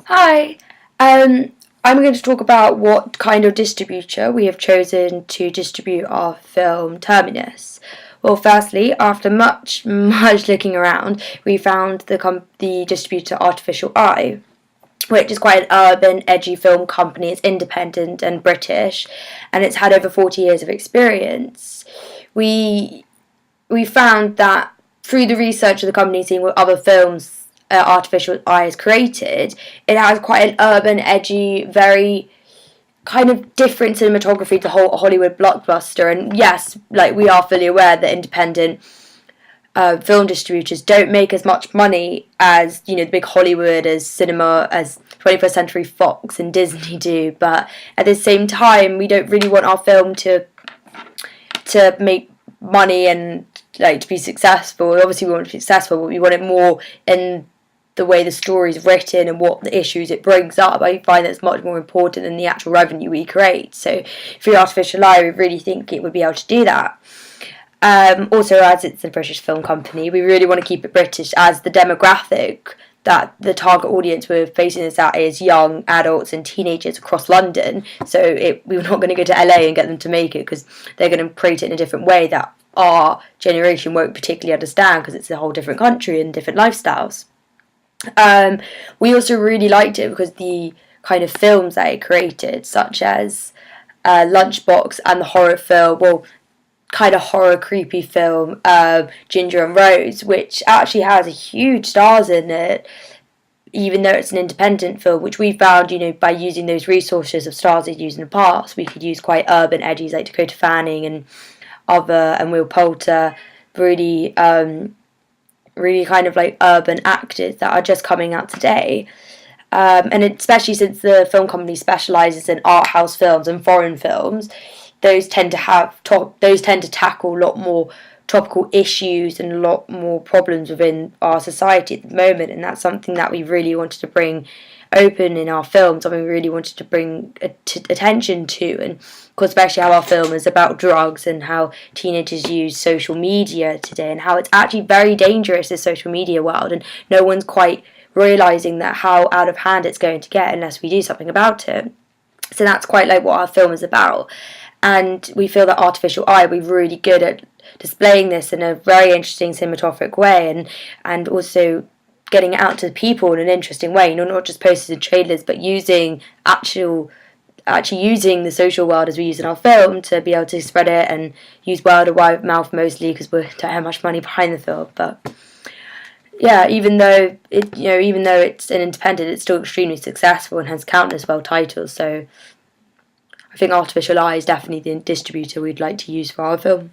Hi, I'm going to talk about what kind of distributor we have chosen to distribute our film Terminus. Well, firstly, after much looking around, we found the distributor Artificial Eye, which is quite an urban, edgy film company. It's independent and British, and it's had over 40 years of experience. We we found that through the research of the company, seeing what other films Artificial Eye has created, it has quite an urban, edgy, very kind of different cinematography to the whole Hollywood blockbuster. And yes, like we are fully aware that independent film distributors don't make as much money as the big Hollywood, as cinema, as 21st Century Fox and Disney do. But at the same time, we don't really want our film to make money and like to be successful. Obviously, we want to be successful, but we want it more in the way the story is written and what the issues it brings up. I find that's much more important than the actual revenue we create. So for Artificial Eye, we really think it would be able to do that. Also, as it's a British film company, we really want to keep it British, as the demographic that the target audience we're facing this at is young adults and teenagers across London. So we were not going to go to LA and get them to make it, because they're going to create it in a different way that our generation won't particularly understand, because it's a whole different country and different lifestyles. We also really liked it because the kind of films that it created, such as Lunchbox and the horror film, well, kind of horror creepy film Ginger and Rose, which actually has a huge stars in it, even though it's an independent film, which we found, by using those resources of stars they'd used in the past, we could use quite urban edgies like Dakota Fanning and Will Poulter, really really kind of like urban actors that are just coming out today. And especially since the film company specialises in art house films and foreign films, those tend to tackle a lot more topical issues and a lot more problems within our society at the moment, and that's something that we really wanted to bring open in our film, something we really wanted to bring attention to. And of course, especially how our film is about drugs and how teenagers use social media today, and how it's actually very dangerous, this social media world, and no one's quite realising that how out of hand it's going to get unless we do something about it. So that's quite like what our film is about. And we feel that Artificial Eye will be really good at displaying this in a very interesting cinematographic way, and also getting it out to the people in an interesting way. Not just posters and trailers, but actually using the social world as we use in our film to be able to spread it, and use word of mouth mostly, because we don't have much money behind the film. But yeah, even though it's an independent, it's still extremely successful and has countless world titles. So I think Artificial Eye is definitely the distributor we'd like to use for our film.